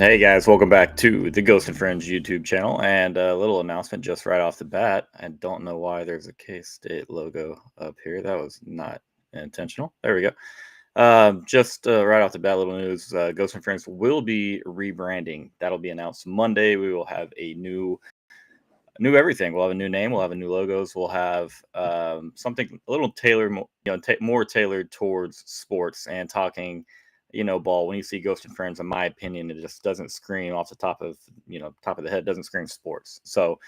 Hey guys, welcome back to the Ghost and Friends YouTube channel. And a little announcement just right off the bat. I don't know why there's a K-State logo up here. That was not intentional. There we go. Just right off the bat, little news. Ghost and Friends will be rebranding. That'll be announced Monday. We will have a new everything. We'll have a new name. We'll have a new logos. We'll have something a little tailored, more tailored towards sports and talking, ball. When you see Ghost and Friends, in my opinion, it just doesn't scream off the top of top of the head. Doesn't scream sports. So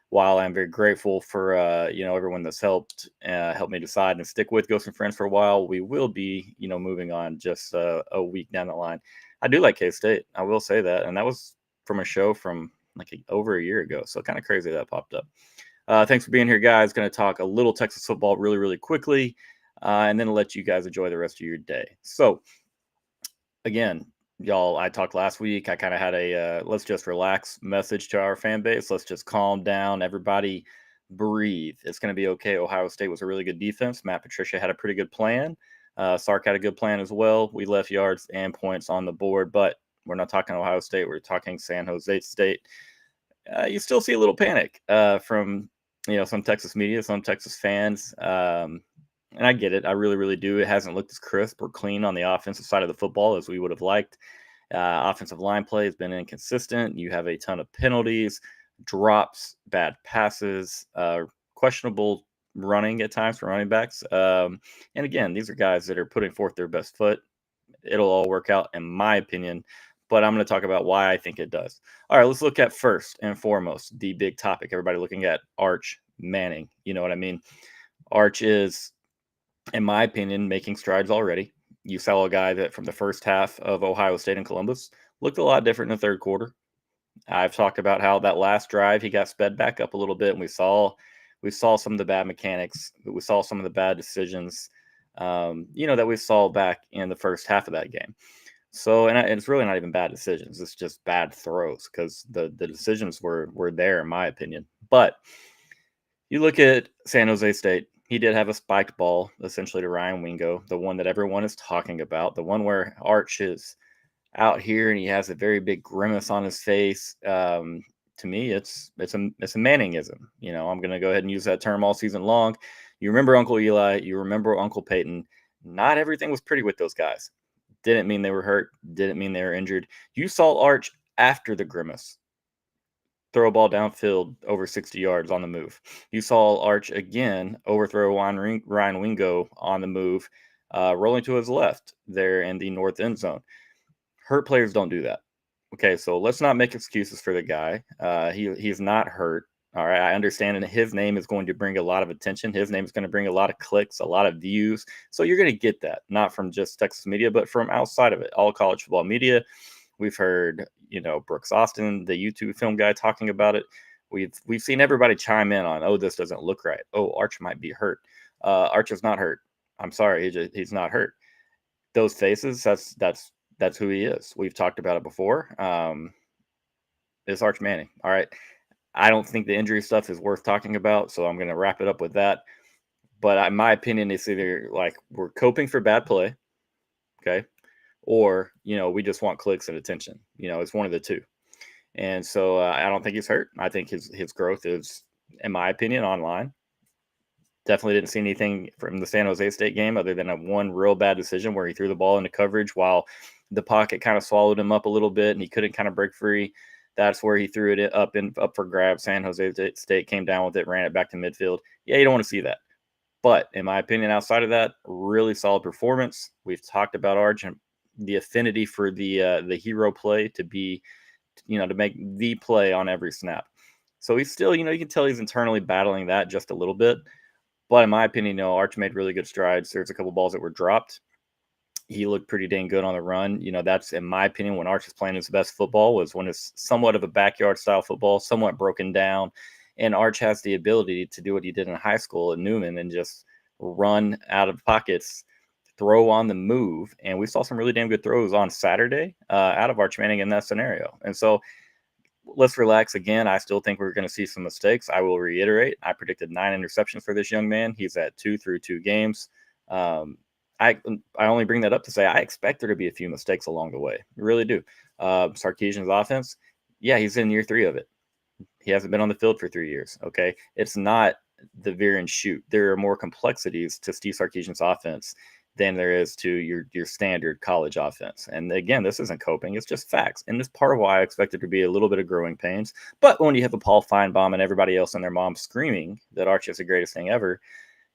while I'm very grateful for everyone that's helped me decide and stick with Ghost and Friends for a while, we will be moving on just a week down the line. I do like K State. I will say that, and that was from a show from like over a year ago. So kind of crazy that popped up. Thanks for being here, guys. Going to talk a little Texas football really, really quickly, and then let you guys enjoy the rest of your day. So, again, y'all, I talked last week. I kind of had a let's just relax message to our fan base. Let's just calm down. Everybody breathe. It's going to be okay. Ohio State was a really good defense. Matt Patricia had a pretty good plan. Sark had a good plan as well. We left yards and points on the board, but we're not talking Ohio State. We're talking San Jose State. You still see a little panic from some Texas media, some Texas fans, and I get it. I really, really do. It hasn't looked as crisp or clean on the offensive side of the football as we would have liked. Offensive line play has been inconsistent. You have a ton of penalties, drops, bad passes, questionable running at times for running backs. And again, these are guys that are putting forth their best foot. It'll all work out, in my opinion, but I'm going to talk about why I think it does. All right, let's look at first and foremost the big topic. Everybody looking at Arch Manning. You know what I mean? Arch is, in my opinion, making strides already. You saw a guy that from the first half of Ohio State and Columbus looked a lot different in the third quarter. I've talked about how that last drive he got sped back up a little bit, and we saw some of the bad mechanics. We saw some of the bad decisions, that we saw back in the first half of that game. So, and it's really not even bad decisions. It's just bad throws because the decisions were there, in my opinion. But you look at San Jose State. He did have a spiked ball, essentially to Ryan Wingo, the one that everyone is talking about, the one where Arch is out here and he has a very big grimace on his face. To me, it's a Manningism. I'm going to go ahead and use that term all season long. You remember Uncle Eli, you remember Uncle Peyton. Not everything was pretty with those guys. Didn't mean they were hurt. Didn't mean they were injured. You saw Arch after the grimace throw a ball downfield over 60 yards on the move. You saw Arch again overthrow Ryan Wingo on the move, rolling to his left there in the north end zone. Hurt players don't do that. Okay, so let's not make excuses for the guy. He's not hurt. All right, I understand, and his name is going to bring a lot of attention. His name is going to bring a lot of clicks, a lot of views. So you're going to get that, not from just Texas media, but from outside of it, all college football media. We've heard, Brooks Austin, the YouTube film guy, talking about it. We've seen everybody chime in on, oh, this doesn't look right. Oh, Arch might be hurt. Arch is not hurt. I'm sorry, he's not hurt. Those faces, that's who he is. We've talked about it before. It's Arch Manning. All right. I don't think the injury stuff is worth talking about, so I'm going to wrap it up with that. But in my opinion, it's either like we're coping for bad play, okay, or we just want clicks and attention. It's one of the two. And so I don't think he's hurt. I think his growth is, in my opinion, online. Definitely didn't see anything from the San Jose State game other than a one real bad decision where he threw the ball into coverage while the pocket kind of swallowed him up a little bit and he couldn't kind of break free. That's where he threw it up for grabs. San Jose State came down with it, ran it back to midfield. Yeah, you don't want to see that. But in my opinion, outside of that, really solid performance. We've talked about Arch and the affinity for the hero play to be, to make the play on every snap. So he's still, you can tell he's internally battling that just a little bit. But in my opinion, Arch made really good strides. There's a couple balls that were dropped. he looked pretty dang good on the run. That's in my opinion when Arch is playing his best football was when it's somewhat of a backyard style football, somewhat broken down, and Arch has the ability to do what he did in high school at Newman and just run out of pockets, throw on the move. And we saw some really damn good throws on Saturday out of Arch Manning in that scenario. And so let's relax again. I still think we're going to see some mistakes. I will reiterate. I predicted 9 interceptions for this young man. He's at 2 through 2 games. Um, I only bring that up to say I expect there to be a few mistakes along the way. I really do. Sarkisian's offense, yeah, he's in year 3 of it. He hasn't been on the field for 3 years. Okay, it's not the veer and shoot. There are more complexities to Steve Sarkisian's offense than there is to your standard college offense. And again, this isn't coping; it's just facts. And this part of why I expected to be a little bit of growing pains. But when you have a Paul Feinbaum and everybody else and their mom screaming that Archie is the greatest thing ever,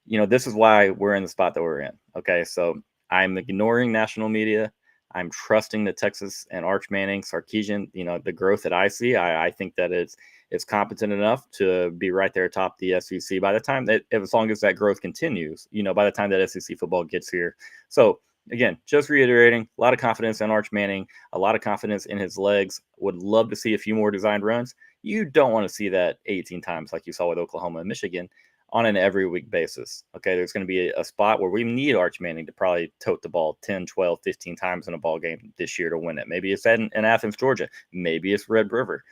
this is why we're in the spot that we're in. Okay, so I'm ignoring national media. I'm trusting the Texas and Arch Manning, Sarkisian, the growth that I see. I think that it's competent enough to be right there atop the SEC by the time that, as long as that growth continues, by the time that SEC football gets here. So again, just reiterating, a lot of confidence in Arch Manning, a lot of confidence in his legs. Would love to see a few more designed runs. You don't want to see that 18 times like you saw with Oklahoma and Michigan on an every week basis. Okay, there's going to be a spot where we need Arch Manning to probably tote the ball 10, 12, 15 times in a ball game this year to win it. Maybe it's in Athens, Georgia. Maybe it's Red River.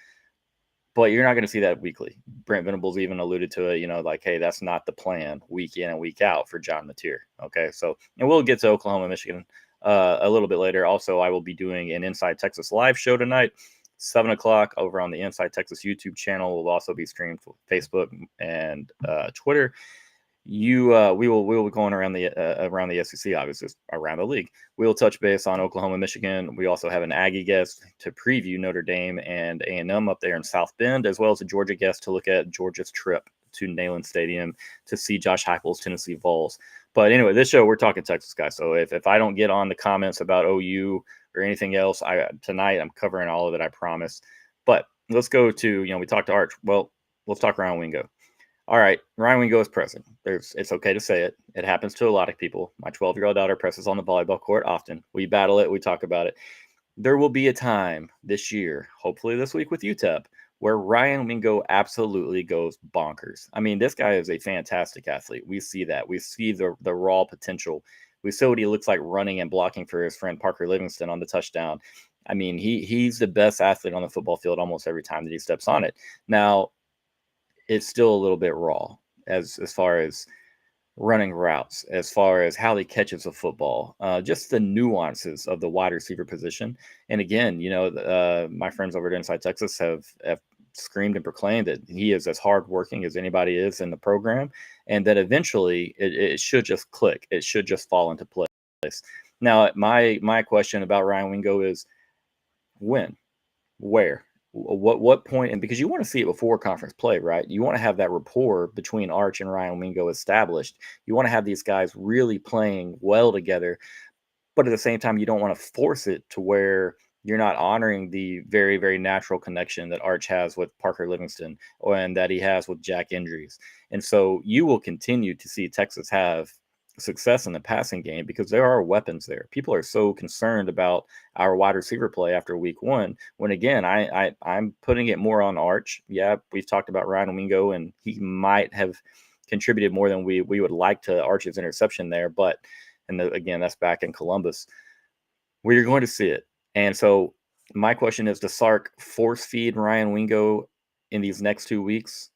But you're not going to see that weekly. Brent Venables even alluded to it, like, hey, that's not the plan week in and week out for John Mateer. Okay, so, and we'll get to Oklahoma, Michigan a little bit later. Also, I will be doing an Inside Texas live show tonight, 7 o'clock over on the Inside Texas YouTube channel. Will also be streamed for Facebook and Twitter. We will be going around the SEC, obviously around the league. We'll touch base on Oklahoma, Michigan. We also have an Aggie guest to preview Notre Dame and A&M up there in South Bend, as well as a Georgia guest to look at Georgia's trip to Neyland Stadium to see Josh Heupel's Tennessee Vols. But anyway, this show we're talking Texas, guys. So if I don't get on the comments about OU or anything else, tonight I'm covering all of it, I promise. But let's go to we talked to Arch. Well, let's talk Ryan Wingo. All right, Ryan Wingo is pressing. It's okay to say it. It happens to a lot of people. My 12-year-old daughter presses on the volleyball court often. We battle it. We talk about it. There will be a time this year, hopefully this week with UTEP, where Ryan Wingo absolutely goes bonkers. I mean, this guy is a fantastic athlete. We see that. We see the raw potential. We see what he looks like running and blocking for his friend Parker Livingston on the touchdown. I mean, he's the best athlete on the football field almost every time that he steps on it. Now, it's still a little bit raw as far as running routes, as far as how he catches a football, just the nuances of the wide receiver position. And again, my friends over at Inside Texas have screamed and proclaimed that he is as hardworking as anybody is in the program, and that eventually it should just click. It should just fall into place. Now, my question about Ryan Wingo is when, where, what point, and because you want to see it before conference play, right? You want to have that rapport between Arch and Ryan Wingo established. You want to have these guys really playing well together, but at the same time, you don't want to force it to where you're not honoring the very, very natural connection that Arch has with Parker Livingston and that he has with Jack Indries. And so you will continue to see Texas have success in the passing game because there are weapons there. People are so concerned about our wide receiver play after week one, when again, I'm putting it more on Arch. Yeah, we've talked about Ryan Wingo, and he might have contributed more than we would like to Arch's interception there. But, again, that's back in Columbus where you're going to see it. And so my question is, does Sark force feed Ryan Wingo in these next 2 weeks?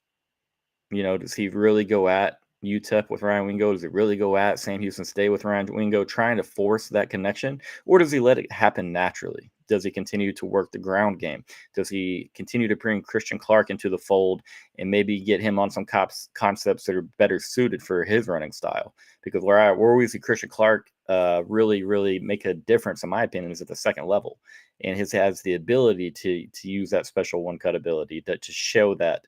Does he really go at UTEP with Ryan Wingo? Does he really go at Sam Houston State with Ryan Wingo, trying to force that connection? Or does he let it happen naturally? Does he continue to work the ground game? Does he continue to bring Christian Clark into the fold and maybe get him on some concepts that are better suited for his running style? Because where we see Christian Clark really, really make a difference, in my opinion, is at the second level. And has the ability to use that special one-cut ability to show that.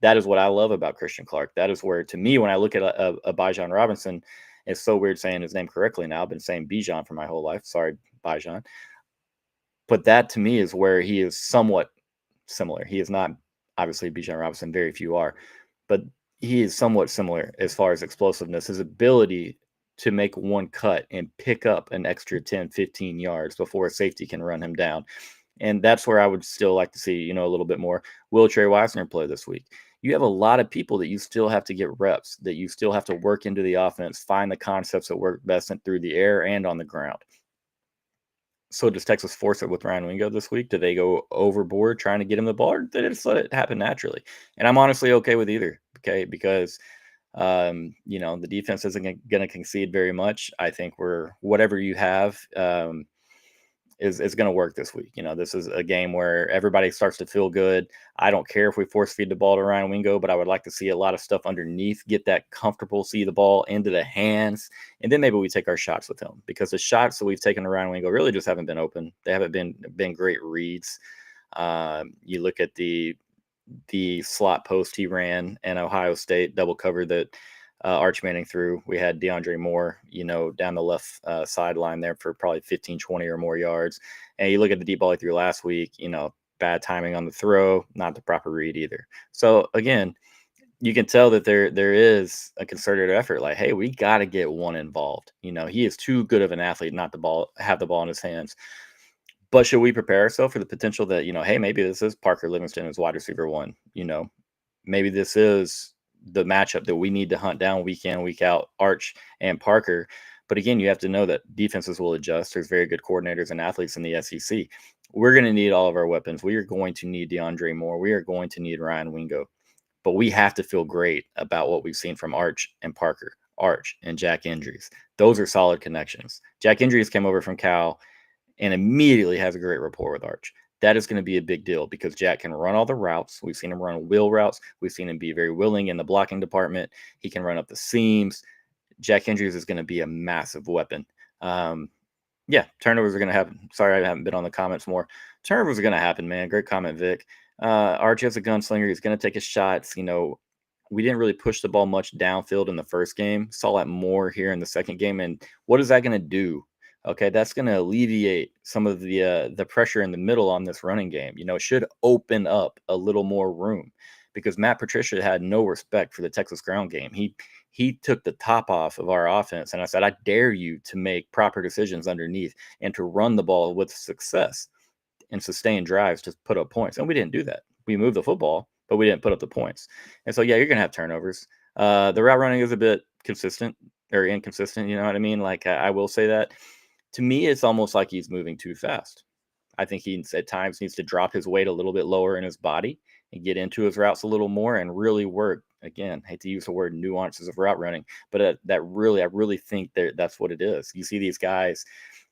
That is what I love about Christian Clark. That is where, to me, when I look at a Bijan Robinson, it's so weird saying his name correctly now. I've been saying Bijan for my whole life. Sorry, Bijan. But that, to me, is where he is somewhat similar. He is not, obviously, Bijan Robinson. Very few are. But he is somewhat similar as far as explosiveness. His ability to make one cut and pick up an extra 10, 15 yards before a safety can run him down. And that's where I would still like to see, a little bit more. Will Trey Weisner play this week? You have a lot of people that you still have to get reps, that you still have to work into the offense, find the concepts that work best through the air and on the ground. So does Texas force it with Ryan Wingo this week? Do they go overboard trying to get him the ball, or did they just let it happen naturally? And I'm honestly okay with either. Okay, because the defense isn't going to concede very much. I think we're whatever you have. Is going to work this week. This is a game where everybody starts to feel good. I don't care if we force feed the ball to Ryan Wingo, but I would like to see a lot of stuff underneath, get that comfortable, see the ball into the hands, and then maybe we take our shots with him, because the shots that we've taken to Ryan Wingo really just haven't been open. They haven't been great reads. You look at the slot post he ran in Ohio State, double cover that Arch Manning threw. We had DeAndre Moore, down the left sideline there for probably 15, 20 or more yards. And you look at the deep ball he threw last week, bad timing on the throw, not the proper read either. So again, you can tell that there is a concerted effort. Like, hey, we got to get one involved. He is too good of an athlete not to have the ball in his hands. But should we prepare ourselves for the potential that, hey, maybe this is Parker Livingston as wide receiver one? Maybe this is the matchup that we need to hunt down week in, week out, Arch and Parker. But again, you have to know that defenses will adjust. There's very good coordinators and athletes in the SEC. We're going to need all of our weapons. We are going to need DeAndre Moore. We are going to need Ryan Wingo. But we have to feel great about what we've seen from Arch and Parker, Arch and Jack Andrews. Those are solid connections. Jack Andrews came over from Cal and immediately has a great rapport with Arch. That is going to be a big deal because Jack can run all the routes. We've seen him run wheel routes. We've seen him be very willing in the blocking department. He can run up the seams. Jack Andrews is going to be a massive weapon. Turnovers are going to happen. Sorry, I haven't been on the comments more. Turnovers are going to happen, man. Great comment, Vic. Arch has a gunslinger. He's going to take his shots. We didn't really push the ball much downfield in the first game. Saw that more here in the second game. And what is that going to do? Okay, that's going to alleviate some of the pressure in the middle on this running game. It should open up a little more room, because Matt Patricia had no respect for the Texas ground game. He took the top off of our offense, and I said, I dare you to make proper decisions underneath and to run the ball with success and sustain drives to put up points. And we didn't do that. We moved the football, but we didn't put up the points. And so, yeah, you're going to have turnovers. The route running is a bit consistent or inconsistent. You know what I mean? Like, I will say that. To me, it's almost like he's moving too fast. I think he at times needs to drop his weight a little bit lower in his body and get into his routes a little more and really work. Again, I hate to use the word nuances of route running, but I really think that's what it is. You see these guys,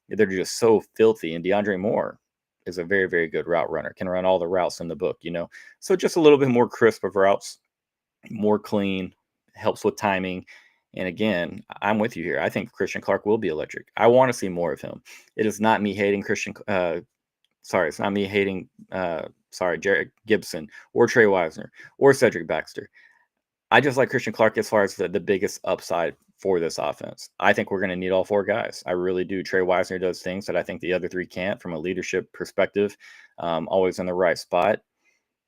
they're just so filthy. And DeAndre Moore is a very, very good route runner, can run all the routes in the book, So just a little bit more crisp of routes, more clean, helps with timing. And again, I'm with you here. I think Christian Clark will be electric. I want to see more of him. It is not me hating it's not me hating Jared Gibson or Trey Weisner or Cedric Baxter. I just like Christian Clark as far as the biggest upside for this offense. I think we're going to need all four guys. I really do. Trey Weisner does things that I think the other three can't from a leadership perspective. Always in the right spot.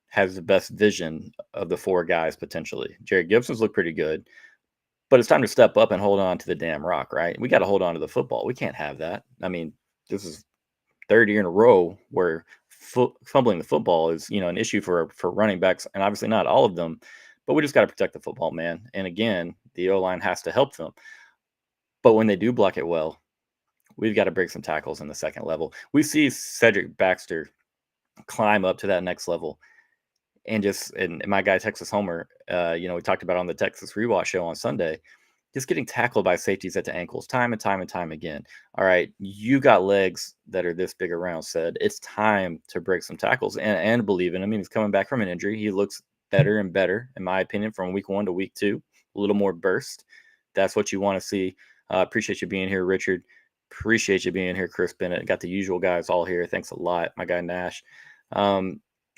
Has the best vision of the four guys potentially. Jared Gibson's look pretty good. But it's time to step up and hold on to the damn rock, right? We got to hold on to the football. We can't have that. I mean, this is third year in a row where fumbling the football is, an issue for running backs, and obviously not all of them. But we just got to protect the football, man. And again, the O-line has to help them. But when they do block it well, we've got to break some tackles in the second level. We see Cedric Baxter climb up to that next level. And my guy Texas Homer, we talked about on the Texas Rewatch show on Sunday, just getting tackled by safeties at the ankles time and time and time again. All right, you got legs that are this big around, said. It's time to break some tackles and believe in him. He's coming back from an injury. He looks better and better, in my opinion, from week 1 to week 2. A little more burst. That's what you want to see. Appreciate you being here, Richard. Appreciate you being here, Chris Bennett. Got the usual guys all here. Thanks a lot, my guy Nash.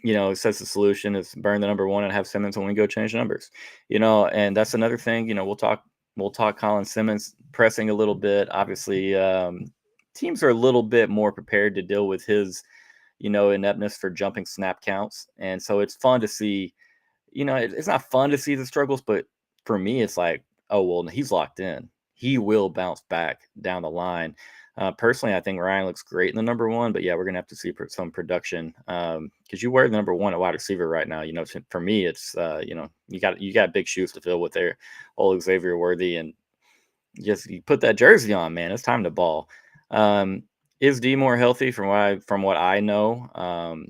It says the solution is burn the number 1 and have Simmons and Wingo change numbers. And that's another thing. We'll talk Colin Simmons pressing a little bit. Obviously, teams are a little bit more prepared to deal with his, ineptness for jumping snap counts. And so it's fun to see, it's not fun to see the struggles, but for me, it's like, oh, well, he's locked in. he will bounce back down the line. Personally, I think Ryan looks great in the number one, but yeah, we're gonna have to see some production because you wear the number one at wide receiver right now. For me, it's you got big shoes to fill with their old Xavier Worthy, and just you put that jersey on, man. It's time to ball. Um, is D more healthy from what I know?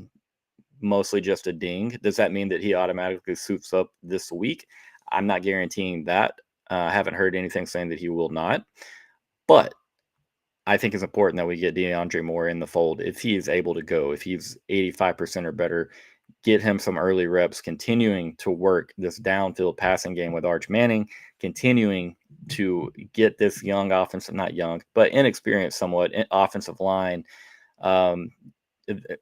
Mostly just a ding. Does that mean that he automatically suits up this week? I'm not guaranteeing that. I haven't heard anything saying that he will not. But I think it's important that we get DeAndre Moore in the fold if he is able to go. If he's 85% or better, get him some early reps, continuing to work this downfield passing game with Arch Manning, continuing to get this young offensive, not young, but inexperienced somewhat offensive line um,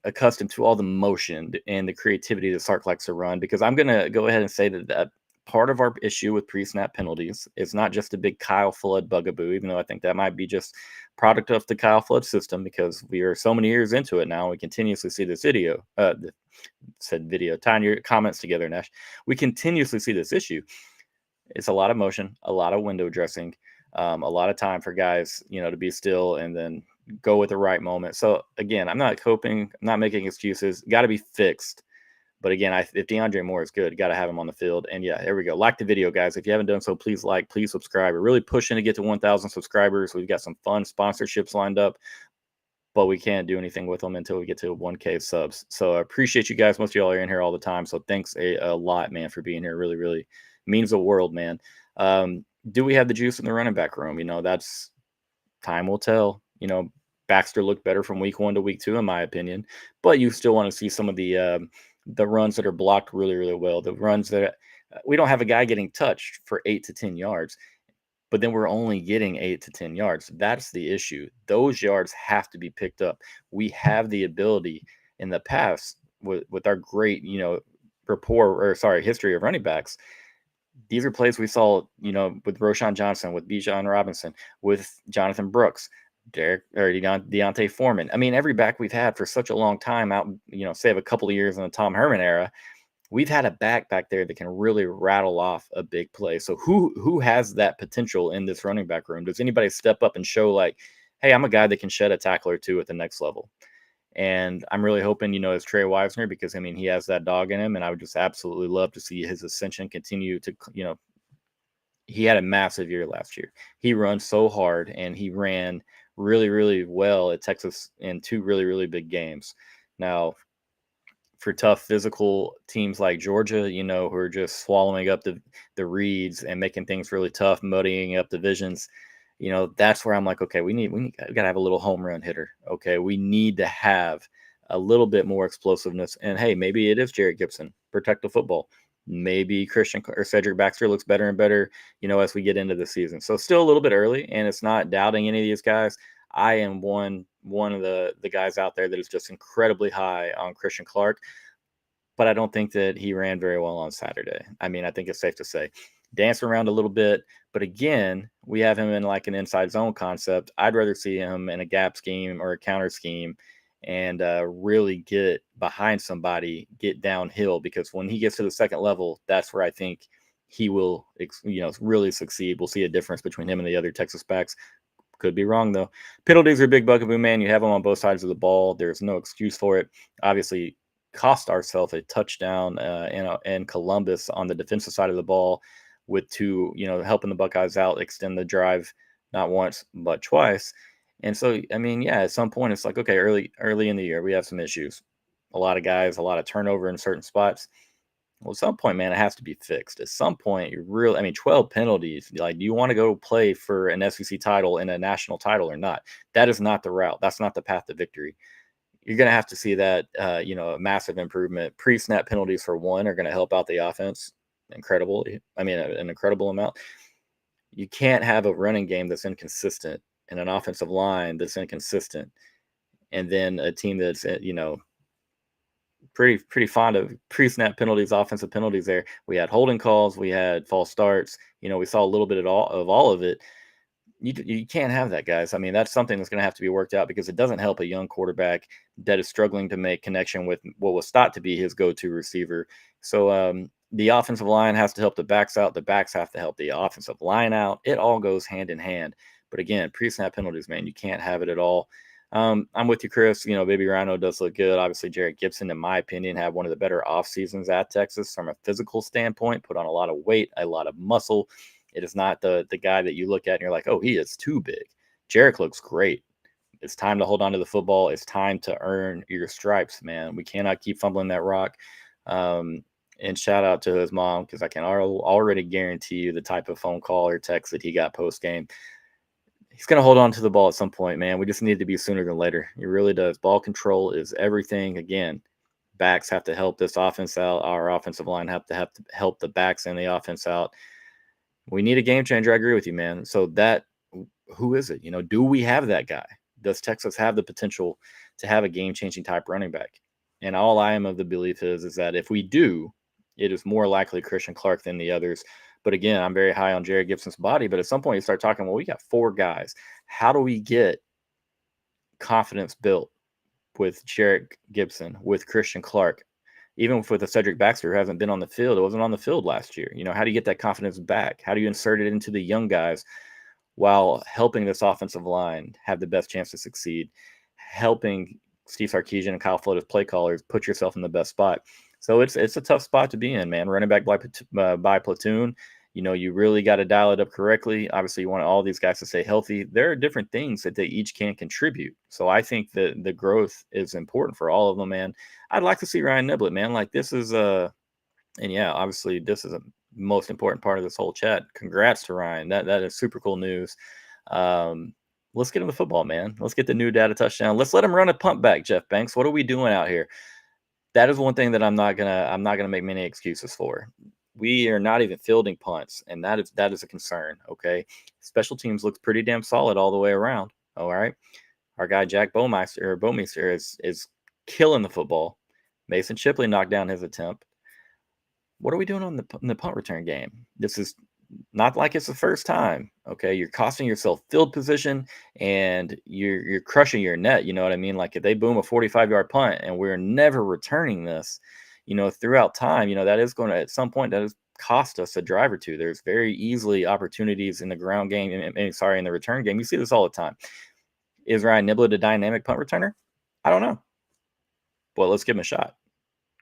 accustomed to all the motion and the creativity that Sark likes to run. Because I'm going to go ahead and say that part of our issue with pre-snap penalties is not just a big Kyle Flood bugaboo, even though I think that might be just product of the Kyle Flood system because we are so many years into it now. We continuously see this video. Said video. Tying your comments together, Nash. We continuously see this issue. It's a lot of motion, a lot of window dressing, a lot of time for guys, to be still and then go with the right moment. So again, I'm not not making excuses. Got to be fixed. But again, if DeAndre Moore is good, got to have him on the field. And yeah, there we go. Like the video, guys. If you haven't done so, please like, please subscribe. We're really pushing to get to 1,000 subscribers. We've got some fun sponsorships lined up, but we can't do anything with them until we get to 1K subs. So I appreciate you guys. Most of y'all are in here all the time. So thanks a lot, man, for being here. Really, really means the world, man. Do we have the juice in the running back room? That's time will tell. Baxter looked better from week 1 to week 2, in my opinion, but you still want to see some of the runs that are blocked really, really well. The runs that we don't have a guy getting touched for 8 to 10 yards, but then we're only getting 8 to 10 yards. That's the issue. Those yards have to be picked up. We have the ability in the past with our great, history of running backs. These are plays we saw, with Roshan Johnson, with Bijan Robinson, with Jonathan Brooks, Deontay Foreman. I mean, every back we've had for such a long time out, save a couple of years in the Tom Herman era, we've had a back there that can really rattle off a big play. So who has that potential in this running back room? Does anybody step up and show like, hey, I'm a guy that can shed a tackle or two at the next level? And I'm really hoping, it's Trey Wisner because, he has that dog in him. And I would just absolutely love to see his ascension continue to, he had a massive year last year. He runs so hard and he ran really, really well at Texas in 2 really, really big games. Now, for tough physical teams like Georgia, who are just swallowing up the reads and making things really tough, muddying up divisions, that's where I'm like, okay, we gotta have a little home run hitter. Okay, we need to have a little bit more explosiveness. And hey, maybe it is Jarrett Gibson, protect the football. Maybe Christian or Cedric Baxter looks better and better, as we get into the season. So still a little bit early, and it's not doubting any of these guys. I am one of the guys out there that is just incredibly high on Christian Clark, but I don't think that he ran very well on Saturday. I think it's safe to say dance around a little bit, but again, we have him in like an inside zone concept. I'd rather see him in a gap scheme or a counter scheme and really get behind somebody, get downhill, because when he gets to the second level, that's where I think he will, really succeed. We'll see a difference between him and the other Texas backs. Could be wrong, though. Penalties are a big bugaboo, man. You have them on both sides of the ball. There's no excuse for it. Obviously, cost ourselves a touchdown in Columbus on the defensive side of the ball with 2, helping the Buckeyes out, extend the drive not once but twice. And so, yeah, at some point it's like, okay, early in the year, we have some issues. A lot of guys, a lot of turnover in certain spots. Well, at some point, man, it has to be fixed. At some point, 12 penalties. Like, do you want to go play for an SEC title and a national title or not? That is not the route. That's not the path to victory. You're going to have to see that, a massive improvement. Pre-snap penalties for one are going to help out the offense incredibly. An incredible amount. You can't have a running game that's inconsistent and an offensive line that's inconsistent, and then a team that's, pretty fond of pre-snap penalties, offensive penalties there. We had holding calls, we had false starts. We saw a little bit of all of it. You can't have that, guys. That's something that's going to have to be worked out because it doesn't help a young quarterback that is struggling to make connection with what was thought to be his go-to receiver. So The offensive line has to help the backs out. The backs have to help the offensive line out. It all goes hand in hand. But again, pre-snap penalties, man, you can't have it at all. I'm with you, Chris. Baby Rhino does look good. Obviously, Jared Gibson, in my opinion, had one of the better off seasons at Texas from a physical standpoint. Put on a lot of weight, a lot of muscle. It is not the guy that you look at and you're like, oh, he is too big. Jarek looks great. It's time to hold on to the football. It's time to earn your stripes, man. We cannot keep fumbling that rock. And shout out to his mom, because I can already guarantee you the type of phone call or text that he got post game. He's going to hold on to the ball at some point, man. We just need to be sooner than later. It really does. Ball control is everything. Again, backs have to help this offense out. Our offensive line have to help the backs and the offense out. We need a game changer. I agree with you, man. So who is it? Do we have that guy? Does Texas have the potential to have a game-changing type running back? And all I am of the belief is that if we do, it is more likely Christian Clark than the others. But again, I'm very high on Jared Gibson's body. But at some point, you start talking, well, we got 4 guys. How do we get confidence built with Jared Gibson, with Christian Clark, even with the Cedric Baxter, who hasn't been on the field? It wasn't on the field last year. How do you get that confidence back? How do you insert it into the young guys while helping this offensive line have the best chance to succeed, helping Steve Sarkisian and Kyle Flood as play callers put yourself in the best spot? So it's a tough spot to be in, man. Running back by platoon, you really got to dial it up correctly. Obviously, you want all these guys to stay healthy. There are different things that they each can contribute. So I think that the growth is important for all of them, man. I'd like to see Ryan Niblett, man. Like, this is and yeah, obviously this is a most important part of this whole chat. Congrats to Ryan. That is super cool news. Let's get him the football, man. Let's get the new data touchdown. Let's let him run a punt back, Jeff Banks. What are we doing out here? That is one thing that I'm not gonna make many excuses for. We are not even fielding punts, and that is a concern. Okay, special teams looks pretty damn solid all the way around. All right, our guy Jack Bomeister is killing the football. Mason Shipley knocked down his attempt. What are we doing in the punt return game? This is not like it's the first time. Okay, you're costing yourself field position, and you're crushing your net. You know what I mean? Like, if they boom a 45-yard punt and we're never returning this, throughout time, that is going to, at some point, that is cost us a drive or two. There's very easily opportunities in the ground game. In the return game. You see this all the time. Is Ryan Niblett a dynamic punt returner? I don't know. Well, let's give him a shot.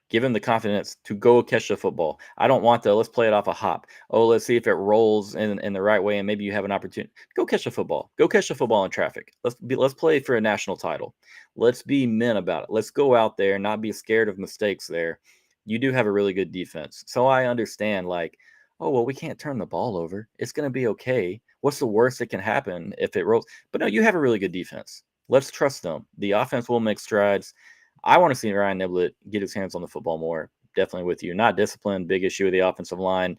Give him the confidence to go catch the football. I don't want let's play it off a hop. Oh, let's see if it rolls in the right way, and maybe you have an opportunity. Go catch the football. Go catch the football in traffic. Let's play for a national title. Let's be men about it. Let's go out there and not be scared of mistakes there. You do have a really good defense. So I understand, like, oh, well, we can't turn the ball over. It's going to be okay. What's the worst that can happen if it rolls? But no, you have a really good defense. Let's trust them. The offense will make strides. I want to see Ryan Niblett get his hands on the football more. Definitely with you. Not disciplined, big issue with the offensive line.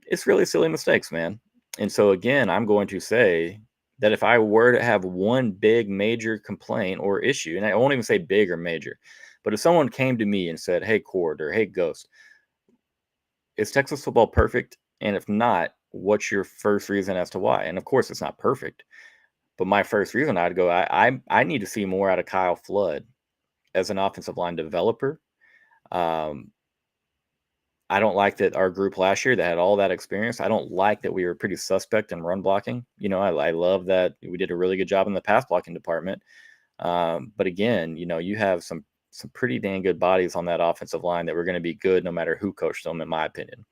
It's really silly mistakes, man. And so, again, I'm going to say that if I were to have one big major complaint or issue, and I won't even say big or major, but if someone came to me and said, hey, Cord, or hey, Ghost, is Texas football perfect? And if not, what's your first reason as to why? And of course, it's not perfect. But my first reason, I'd go, I need to see more out of Kyle Flood as an offensive line developer. I don't like that our group last year that had all that experience. I don't like that we were pretty suspect in run blocking. I love that we did a really good job in the pass blocking department. But again, you have some pretty dang good bodies on that offensive line that were going to be good no matter who coached them, in my opinion.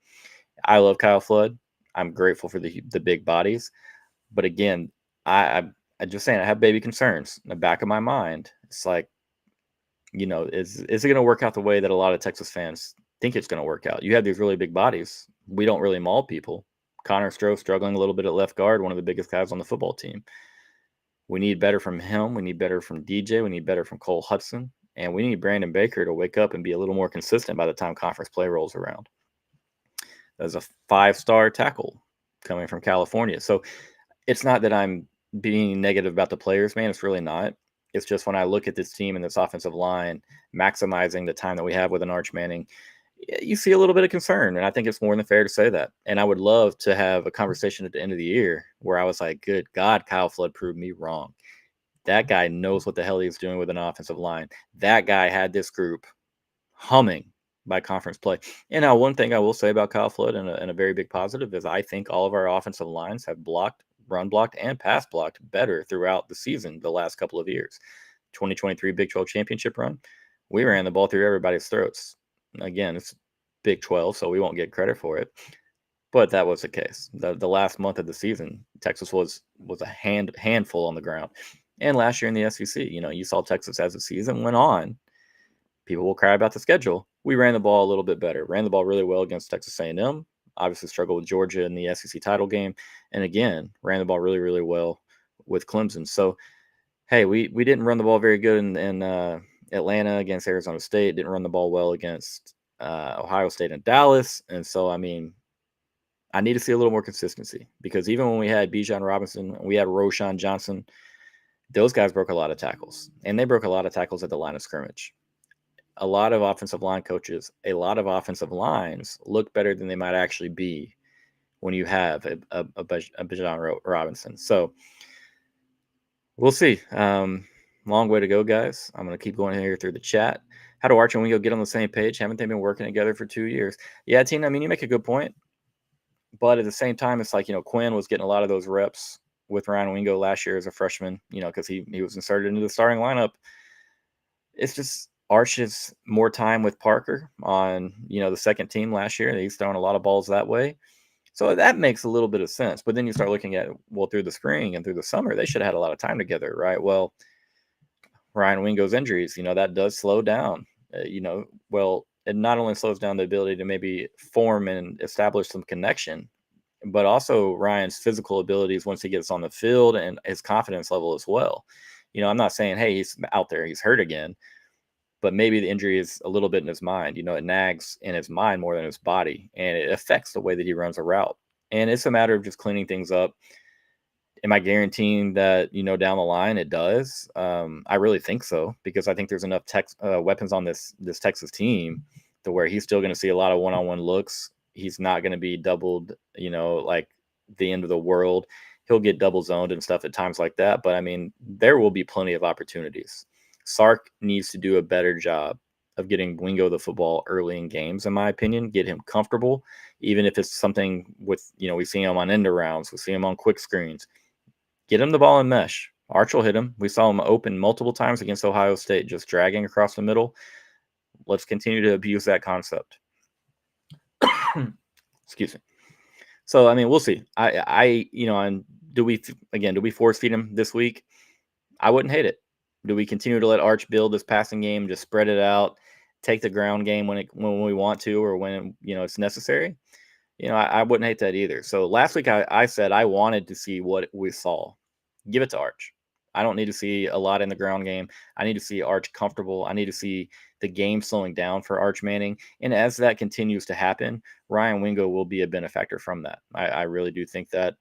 I love Kyle Flood. I'm grateful for the big bodies. But again, I just saying, I have baby concerns in the back of my mind. It's like, is it going to work out the way that a lot of Texas fans think it's going to work out? You have these really big bodies. We don't really maul people. Connor Stroh struggling a little bit at left guard, one of the biggest guys on the football team. We need better from him. We need better from DJ. We need better from Cole Hudson. And we need Brandon Baker to wake up and be a little more consistent by the time conference play rolls around. There's a 5-star tackle coming from California. So it's not that I'm being negative about the players, man. It's really not. It's just when I look at this team and this offensive line, maximizing the time that we have with an Arch Manning, you see a little bit of concern. And I think it's more than fair to say that. And I would love to have a conversation at the end of the year where I was like, good God, Kyle Flood proved me wrong. That guy knows what the hell he's doing with an offensive line. That guy had this group humming by conference play. And now, one thing I will say about Kyle Flood, and a very big positive, is I think all of our offensive lines have blocked, run blocked, and pass blocked better throughout the season the last couple of years. 2023 Big 12 championship run, we ran the ball through everybody's throats. Again, it's Big 12, so we won't get credit for it. But that was the case. The last month of the season, Texas was a handful on the ground. And last year in the SEC, you saw Texas as the season went on. People will cry about the schedule. We ran the ball a little bit better. Ran the ball really well against Texas A&M. Obviously struggled with Georgia in the SEC title game. And again, ran the ball really, really well with Clemson. So, hey, we didn't run the ball very good in Atlanta against Arizona State. Didn't run the ball well against Ohio State and Dallas. And so, I mean, I need to see a little more consistency, because even when we had Bijan Robinson, we had Roshan Johnson, those guys broke a lot of tackles, and they broke a lot of tackles at the line of scrimmage. A lot of offensive line coaches, a lot of offensive lines look better than they might actually be when you have a Bijan Robinson. So we'll see. Long way to go, guys. I'm going to keep going here through the chat. How do Arch and Wingo get on the same page? Haven't they been working together for 2 years? Yeah, Tina, I mean, you make a good point. But at the same time, it's like, Quinn was getting a lot of those reps with Ryan Wingo last year as a freshman, because he was inserted into the starting lineup. It's just Arch's more time with Parker on, the second team last year. He's throwing a lot of balls that way. So that makes a little bit of sense. But then you start looking at, well, through the spring and through the summer, they should have had a lot of time together, right? Well, Ryan Wingo's injuries, that does slow down, it not only slows down the ability to maybe form and establish some connection, but also Ryan's physical abilities once he gets on the field, and his confidence level as well. I'm not saying, hey, he's out there, he's hurt again, but maybe the injury is a little bit in his mind. It nags in his mind more than his body, and it affects the way that he runs a route. And it's a matter of just cleaning things up. Am I guaranteeing that, down the line it does? I really think so, because I think there's enough weapons on this Texas team to where he's still going to see a lot of one-on-one looks. He's not going to be doubled, like the end of the world. He'll get double zoned and stuff at times like that. But I mean, there will be plenty of opportunities. Sark needs to do a better job of getting Wingo the football early in games, in my opinion, get him comfortable, even if it's something with, we see him on end arounds, we see him on quick screens. Get him the ball in mesh. Arch will hit him. We saw him open multiple times against Ohio State, just dragging across the middle. Let's continue to abuse that concept. Excuse me. So, I mean, we'll see. And do we force feed him this week? I wouldn't hate it. Do we continue to let Arch build this passing game, just spread it out, take the ground game when we want to, or when it's necessary? I wouldn't hate that either. So last week I said I wanted to see what we saw. Give it to Arch. I don't need to see a lot in the ground game. I need to see Arch comfortable. I need to see the game slowing down for Arch Manning. And as that continues to happen, Ryan Wingo will be a benefactor from that. I really do think that.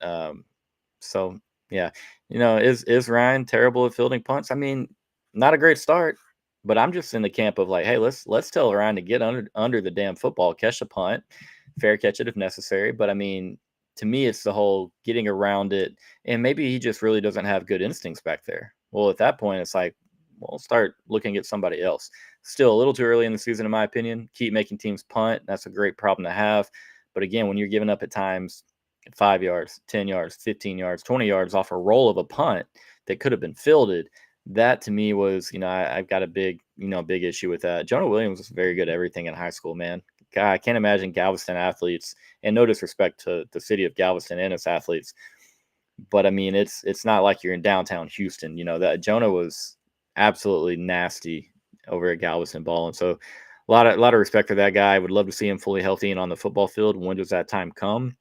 So yeah, is Ryan terrible at fielding punts? I mean, not a great start, but I'm just in the camp of like, hey, let's tell Ryan to get under the damn football, catch the punt, fair catch it if necessary. But I mean, to me, it's the whole getting around it, and maybe he just really doesn't have good instincts back there. Well, at that point, it's like, well, start looking at somebody else. Still a little too early in the season, in my opinion. Keep making teams punt. That's a great problem to have. But again, when you're giving up at times 5 yards, 10 yards, 15 yards, 20 yards off a roll of a punt that could have been fielded, that to me was, I've got a big issue with that. Jonah Williams was very good at everything in high school, man. God, I can't imagine Galveston athletes, and no disrespect to the city of Galveston and its athletes, but I mean, it's not like you're in downtown Houston. That Jonah was absolutely nasty over at Galveston ball. And so a lot of respect for that guy. I would love to see him fully healthy and on the football field. When does that time come?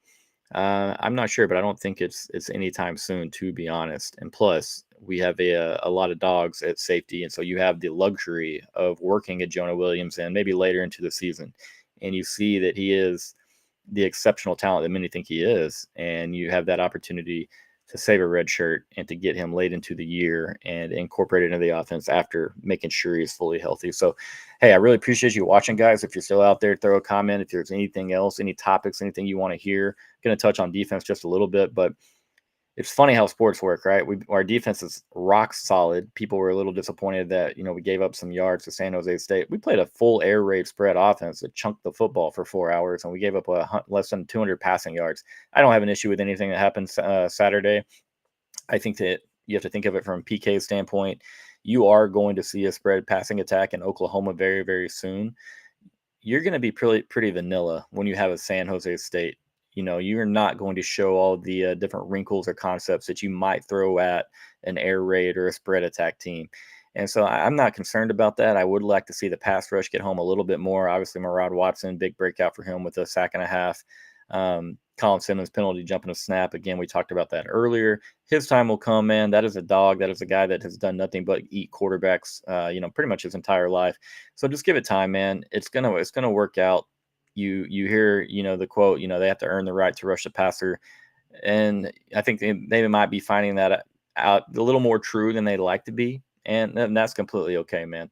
I'm not sure, but I don't think it's anytime soon, to be honest. And plus, we have a lot of dogs at safety, and so you have the luxury of working at Jonah Williams and maybe later into the season, and you see that he is the exceptional talent that many think he is, and you have that opportunity to save a red shirt and to get him late into the year and incorporate it into the offense after making sure he's fully healthy. So, hey, I really appreciate you watching, guys. If you're still out there, throw a comment. If there's anything else, any topics, anything you want to hear, going to touch on defense just a little bit, but it's funny how sports work, right? Our defense is rock solid. People were a little disappointed that we gave up some yards to San Jose State. We played a full air raid spread offense that chunked the football for 4 hours, and we gave up less than 200 passing yards. I don't have an issue with anything that happened Saturday. I think that you have to think of it from a PK standpoint. You are going to see a spread passing attack in Oklahoma very, very soon. You're going to be pretty vanilla when you have a San Jose State. You're not going to show all the different wrinkles or concepts that you might throw at an air raid or a spread attack team. And so I'm not concerned about that. I would like to see the pass rush get home a little bit more. Obviously, Murad Watson, big breakout for him with a sack and a half. Colin Simmons penalty jumping a snap. Again, we talked about that earlier. His time will come, man. That is a dog. That is a guy that has done nothing but eat quarterbacks, pretty much his entire life. So just give it time, man. It's gonna work out. You hear, the quote, they have to earn the right to rush the passer. And I think they might be finding that out a little more true than they'd like to be. And that's completely okay, man.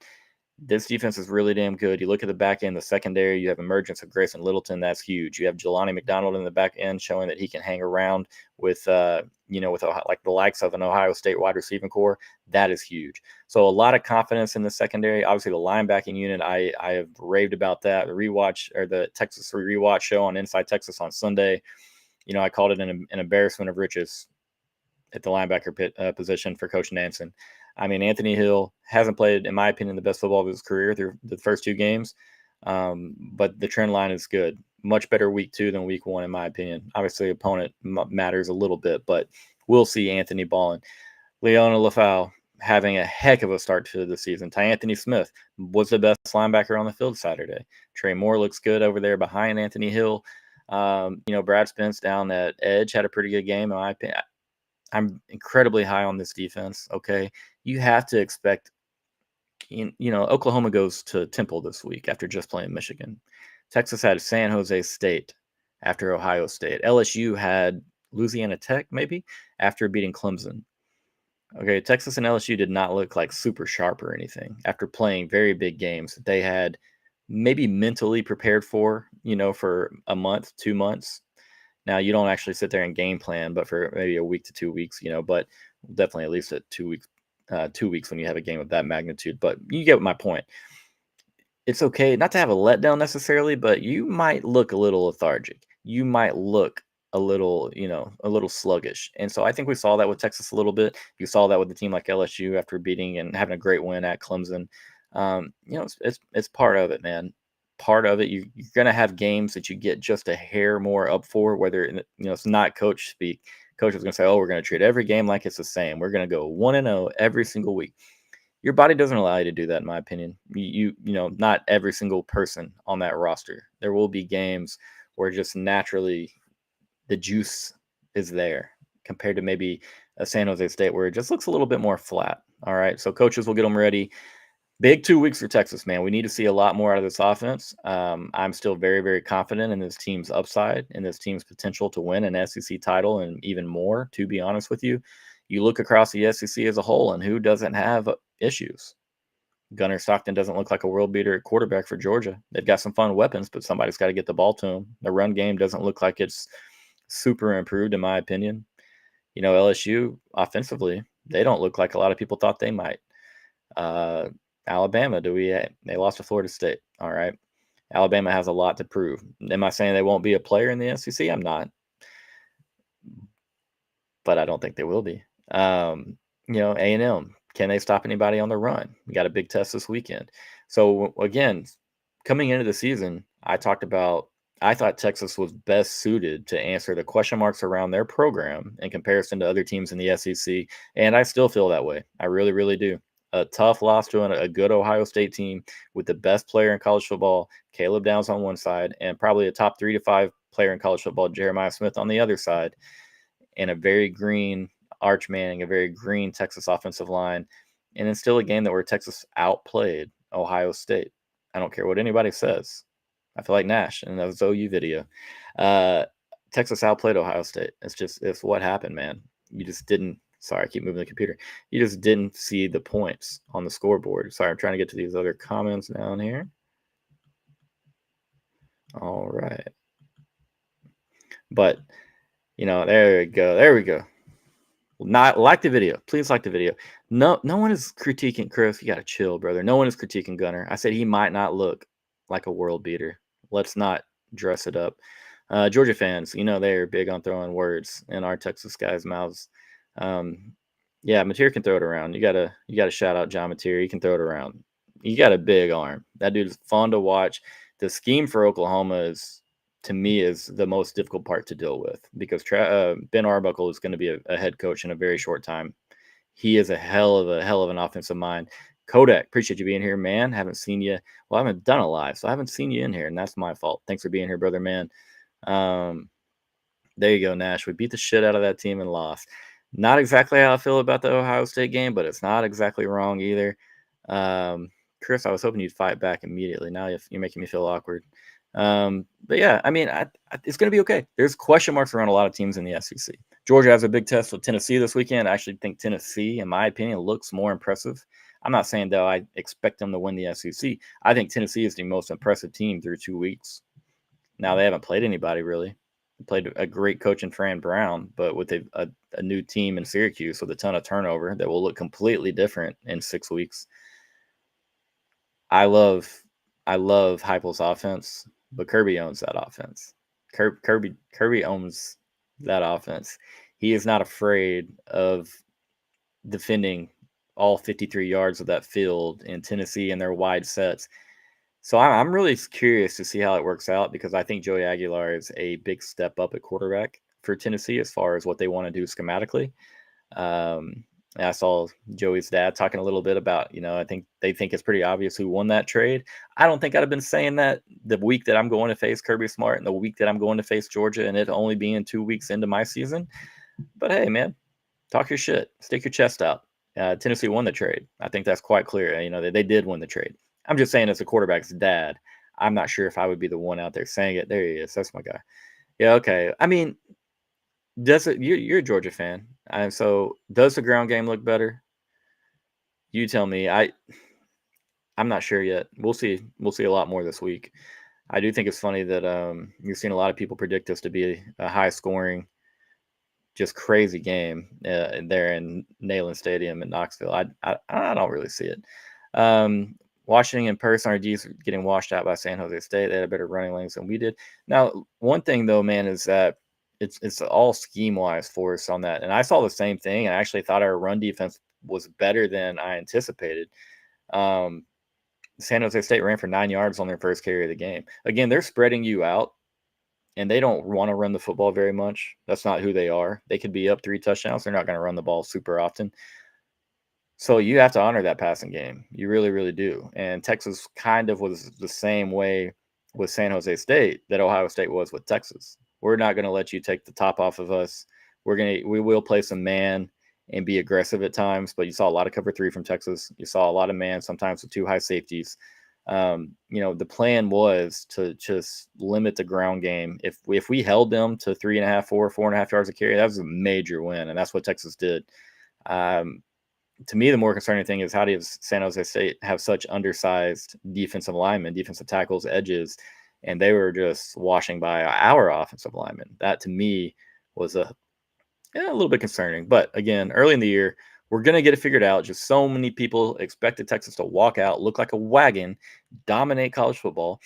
This defense is really damn good. You look at the back end, the secondary, you have emergence of Grayson Littleton. That's huge. You have Jelani McDonald in the back end showing that he can hang around with, with like the likes of an Ohio State wide receiving core. That is huge. So a lot of confidence in the secondary. Obviously, the linebacking unit, I have raved about that. The rewatch or the Texas rewatch show on Inside Texas on Sunday. I called it an embarrassment of riches at the linebacker position for Coach Nansen. I mean, Anthony Hill hasn't played, in my opinion, the best football of his career through the first two games, but the trend line is good. Much better week 2 than week 1, in my opinion. Obviously, opponent matters a little bit, but we'll see Anthony balling. Leona Lafau having a heck of a start to the season. Anthony Smith was the best linebacker on the field Saturday. Trey Moore looks good over there behind Anthony Hill. Brad Spence down at edge had a pretty good game, in my opinion. I'm incredibly high on this defense. Okay. You have to expect, Oklahoma goes to Temple this week after just playing Michigan. Texas had San Jose State after Ohio State. LSU had Louisiana Tech, maybe, after beating Clemson. Okay. Texas and LSU did not look like super sharp or anything after playing very big games that they had maybe mentally prepared for, for a month, 2 months. Now, you don't actually sit there and game plan, but for maybe a week to 2 weeks, but definitely at least at 2 weeks, 2 weeks when you have a game of that magnitude. But you get my point. It's okay not to have a letdown necessarily, but you might look a little lethargic. You might look a little, a little sluggish. And so I think we saw that with Texas a little bit. You saw that with the team like LSU after beating and having a great win at Clemson. It's part of it, man. Part of it, you're going to have games that you get just a hair more up for, whether, it's not coach speak. Coach is going to say, oh, we're going to treat every game like it's the same. We're going to go 1-0 every single week. Your body doesn't allow you to do that, in my opinion. Not every single person on that roster. There will be games where just naturally the juice is there compared to maybe a San Jose State where it just looks a little bit more flat. All right. So coaches will get them ready. Big 2 weeks for Texas, man. We need to see a lot more out of this offense. I'm still very, very confident in this team's upside and this team's potential to win an SEC title and even more, to be honest with you. You look across the SEC as a whole, and who doesn't have issues? Gunnar Stockton doesn't look like a world beater at quarterback for Georgia. They've got some fun weapons, but somebody's got to get the ball to them. The run game doesn't look like it's super improved, in my opinion. LSU offensively, they don't look like a lot of people thought they might. Alabama, they lost to Florida State. All right. Alabama has a lot to prove. Am I saying they won't be a player in the SEC? I'm not. But I don't think they will be. A&M, can they stop anybody on the run? We got a big test this weekend. So again, coming into the season, I thought Texas was best suited to answer the question marks around their program in comparison to other teams in the SEC. And I still feel that way. I really, really do. A tough loss to a good Ohio State team with the best player in college football, Caleb Downs on one side, and probably a top 3 to 5 player in college football, Jeremiah Smith on the other side, and a very green Arch Manning, a very green Texas offensive line. And it's still a game where Texas outplayed Ohio State. I don't care what anybody says. I feel like Nash in the OU video. Texas outplayed Ohio State. It's what happened, man. You just didn't. Sorry, I keep moving the computer. You just didn't see the points on the scoreboard. Sorry, I'm trying to get to these other comments down here. All right. But, there we go. There we go. Not like the video. Please like the video. No one is critiquing Chris. You gotta chill, brother. No one is critiquing Gunner. I said he might not look like a world beater. Let's not dress it up. Georgia fans, they're big on throwing words in our Texas guys' mouths. Yeah, Mateer can throw it around. You gotta shout out John Mateer. He can throw it around. He got a big arm. That dude is fun to watch. The scheme for Oklahoma to me is the most difficult part to deal with because Ben Arbuckle is going to be a head coach in a very short time. He is a hell of an offensive mind. Kodak, appreciate you being here, man. Haven't seen you. Well, I haven't done a live, so I haven't seen you in here, and that's my fault. Thanks for being here, brother, man. There you go, Nash. We beat the shit out of that team and lost. Not exactly how I feel about the Ohio State game, but it's not exactly wrong either. Chris, I was hoping you'd fight back immediately. Now you're making me feel awkward. But yeah, I mean, it's going to be okay. There's question marks around a lot of teams in the SEC. Georgia has a big test with Tennessee this weekend. I actually think Tennessee, in my opinion, looks more impressive. I'm not saying, though, I expect them to win the SEC. I think Tennessee is the most impressive team through 2 weeks. Now, they haven't played anybody, really. They played a great coach in Fran Brown, but with a new team in Syracuse with a ton of turnover that will look completely different in 6 weeks. I love Heupel's offense, but Kirby owns that offense. Kirby owns that offense. He is not afraid of defending all 53 yards of that field in Tennessee and their wide sets. So I'm really curious to see how it works out because I think Joey Aguilar is a big step up at quarterback for Tennessee as far as what they want to do schematically. I saw Joey's dad talking a little bit about, I think they think it's pretty obvious who won that trade. I don't think I'd have been saying that the week that I'm going to face Kirby Smart and the week that I'm going to face Georgia and it only being 2 weeks into my season. But hey, man, talk your shit. Stick your chest out. Tennessee won the trade. I think that's quite clear. They did win the trade. I'm just saying as a quarterback's dad, I'm not sure if I would be the one out there saying it. There he is. That's my guy. Yeah, okay. I mean, you're a Georgia fan, and so does the ground game look better? You tell me. I'm not sure yet. We'll see a lot more this week. I do think it's funny that you're seeing a lot of people predict this to be a high scoring, just crazy game there in Neyland Stadium in Knoxville. I don't really see it. Washington in person, our D's getting washed out by San Jose State. They had a better running lanes than we did. Now, one thing though, man, is that it's all scheme wise for us on that. And I saw the same thing. And I actually thought our run defense was better than I anticipated. San Jose State ran for 9 yards on their first carry of the game. Again, they're spreading you out and they don't want to run the football very much. That's not who they are. They could be up 3 touchdowns. They're not going to run the ball super often. So you have to honor that passing game. You really, really do. And Texas kind of was the same way with San Jose State that Ohio State was with Texas. We're not going to let you take the top off of us. We will play some man and be aggressive at times, but you saw a lot of cover 3 from Texas. You saw a lot of man, sometimes with 2 high safeties. The plan was to just limit the ground game. If we held them to 3.5, 4.5 yards a carry, that was a major win, and that's what Texas did. To me, the more concerning thing is how does San Jose State have such undersized defensive linemen, defensive tackles, edges, and they were just washing by our offensive linemen. That to me was a little bit concerning. But again, early in the year, we're going to get it figured out. Just so many people expected Texas to walk out, look like a wagon, dominate college football.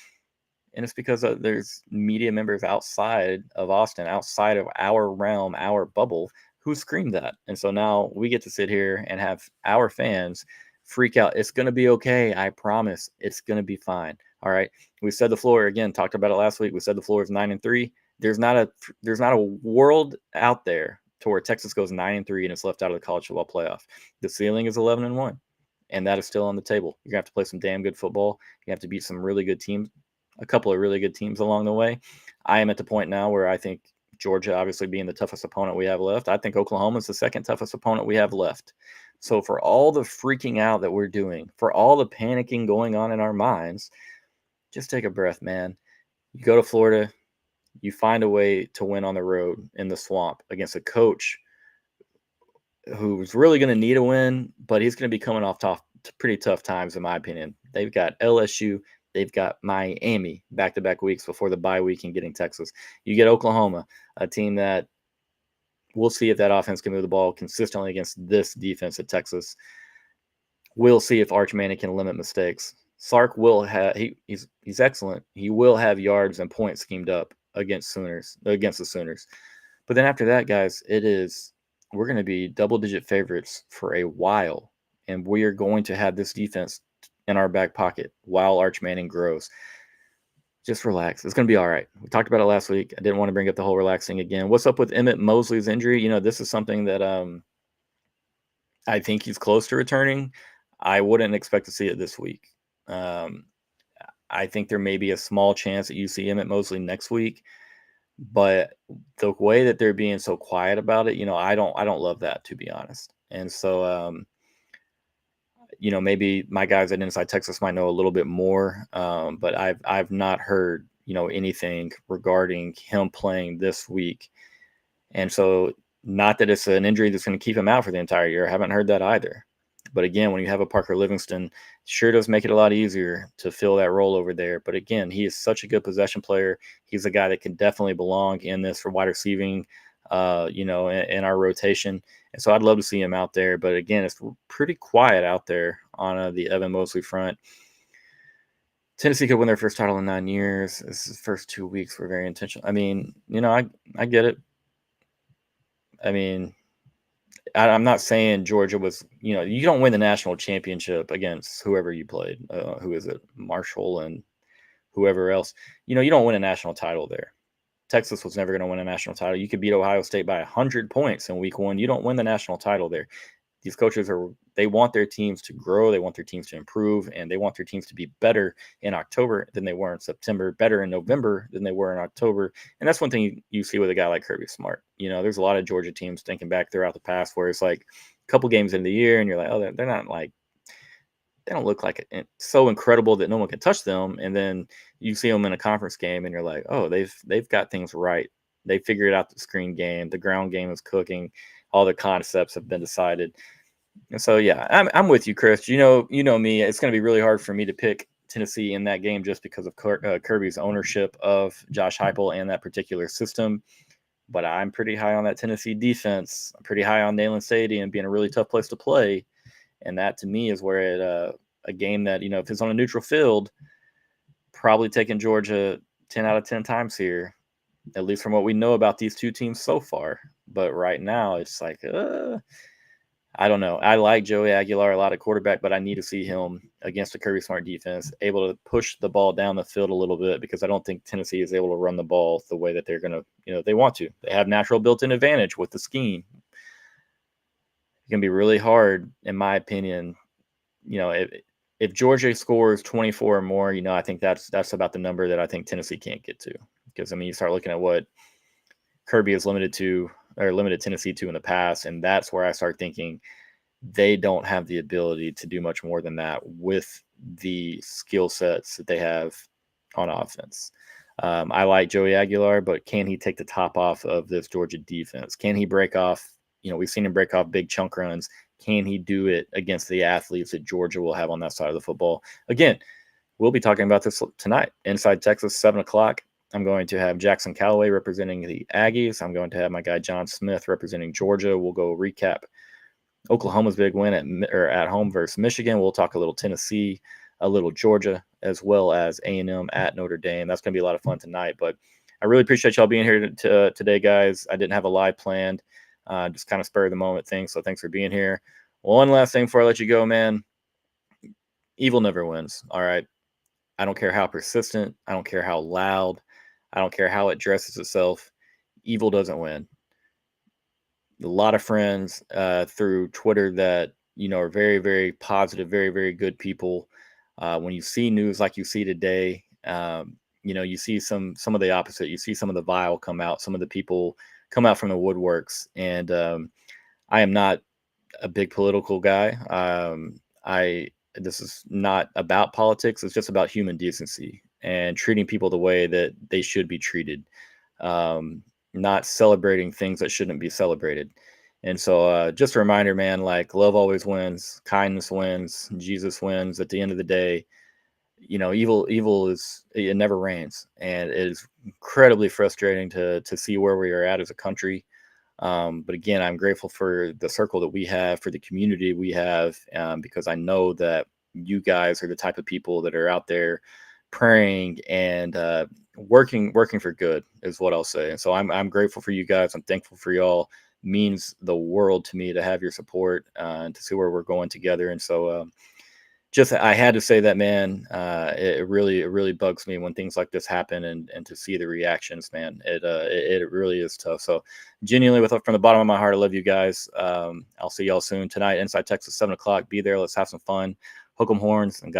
And it's because there's media members outside of Austin, outside of our realm, our bubble, who screamed that. And so now we get to sit here and have our fans freak out. It's going to be okay. I promise. It's going to be fine. All right. We said the floor again, talked about it last week. We said the floor is 9-3. There's not a world out there to where Texas goes 9-3 and it's left out of the college football playoff. The ceiling is 11-1, and that is still on the table. You're gonna have to play some damn good football. You have to beat some really good teams, a couple of really good teams along the way. I am at the point now where I think Georgia, obviously being the toughest opponent we have left, I think Oklahoma is the second toughest opponent we have left. So for all the freaking out that we're doing, for all the panicking going on in our minds, just take a breath, man. You go to Florida, you find a way to win on the road in the swamp against a coach who's really going to need a win, but he's going to be coming off pretty tough times, in my opinion. They've got LSU, they've got Miami back-to-back weeks before the bye week and getting Texas. You get Oklahoma, a team that We'll see if that offense can move the ball consistently against this defense at Texas. We'll see if Arch Manning can limit mistakes. Sark will have he's excellent. He will have yards and points schemed up against the Sooners. But then after that, guys, we're going to be double-digit favorites for a while, and we are going to have this defense in our back pocket while Arch Manning grows. Just relax. It's going to be all right. We talked about it last week. I didn't want to bring up the whole relaxing again. What's up with Emmett Mosley's injury? This is something that I think he's close to returning. I wouldn't expect to see it this week. I think there may be a small chance that you see Emmett Mosley next week, but the way that they're being so quiet about it, I don't love that, to be honest. And so, maybe my guys at Inside Texas might know a little bit more, but I've not heard anything regarding him playing this week, and so not that it's an injury that's going to keep him out for the entire year. I haven't heard that either. But again, when you have a Parker Livingston, sure does make it a lot easier to fill that role over there. But again, he is such a good possession player. He's a guy that can definitely belong in this for wide receiving, in our rotation. And so I'd love to see him out there. But again, it's pretty quiet out there on the Evan Mosley front. Tennessee could win their first title in 9 years. This is first 2 weeks were very intentional. I mean, I get it. I mean, I'm not saying Georgia was, you don't win the national championship against whoever you played. Who is it? Marshall and whoever else. You don't win a national title there. Texas was never going to win a national title. You could beat Ohio State by 100 points in week 1. You don't win the national title there. These coaches they want their teams to grow. They want their teams to improve, and they want their teams to be better in October than they were in September, better in November than they were in October. And that's one thing you see with a guy like Kirby Smart. There's a lot of Georgia teams thinking back throughout the past where it's like a couple games into the year and you're like, oh, they're not like, they don't look like it so incredible that no one can touch them. And then you see them in a conference game and you're like, oh, they've got things right. They figured out the screen game. The ground game is cooking. All the concepts have been decided. And so, yeah, I'm with you, Chris. You know me. It's going to be really hard for me to pick Tennessee in that game just because of Kirby's ownership of Josh Heupel and that particular system. But I'm pretty high on that Tennessee defense. I'm pretty high on Neyland Stadium being a really tough place to play. And that, to me, is where a game that, if it's on a neutral field, probably taking Georgia 10 out of 10 times here, at least from what we know about these two teams so far. But right now, it's like, I don't know. I like Joey Aguilar a lot at quarterback, but I need to see him against a Kirby Smart defense able to push the ball down the field a little bit because I don't think Tennessee is able to run the ball the way that they're going to, they want to. They have natural built-in advantage with the scheme. It's going to be really hard, in my opinion. If Georgia scores 24 or more, I think that's about the number that I think Tennessee can't get to. Because, you start looking at what Kirby has limited Tennessee to in the past, and that's where I start thinking they don't have the ability to do much more than that with the skill sets that they have on offense. I like Joey Aguilar, but can he take the top off of this Georgia defense? Can he break off? We've seen him break off big chunk runs. Can he do it against the athletes that Georgia will have on that side of the football? Again, we'll be talking about this tonight. Inside Texas, 7 o'clock. I'm going to have Jackson Callaway representing the Aggies. I'm going to have my guy John Smith representing Georgia. We'll go recap Oklahoma's big win at home versus Michigan. We'll talk a little Tennessee, a little Georgia, as well as A&M at Notre Dame. That's going to be a lot of fun tonight. But I really appreciate y'all being here today, guys. I didn't have a live planned, just kind of spur of the moment thing. So thanks for being here. One last thing before I let you go, man. Evil never wins. All right. I don't care how persistent. I don't care how loud. I don't care how it dresses itself. Evil doesn't win. A lot of friends through Twitter that, are very, very positive, very, very good people. When you see news like you see today, you see some of the opposite. You see some of the vile come out. Some of the people come out from the woodworks. And I am not a big political guy. This is not about politics. It's just about human decency and treating people the way that they should be treated, not celebrating things that shouldn't be celebrated. And so just a reminder, man, like love always wins, kindness wins, Jesus wins. At the end of the day, evil it never reigns. And it is incredibly frustrating to see where we are at as a country. But again, I'm grateful for the circle that we have, for the community we have, because I know that you guys are the type of people that are out there praying and working for good is what I'll say. And so I'm grateful for you guys. I'm thankful for y'all. Means the world to me to have your support and to see where we're going together. And so just I had to say that, man. It really bugs me when things like this happen, and to see the reactions, man. It really is tough. So genuinely, from the bottom of my heart, I love you guys. I'll see y'all soon tonight, inside Texas, 7 o'clock. Be there. Let's have some fun. Hook 'em horns and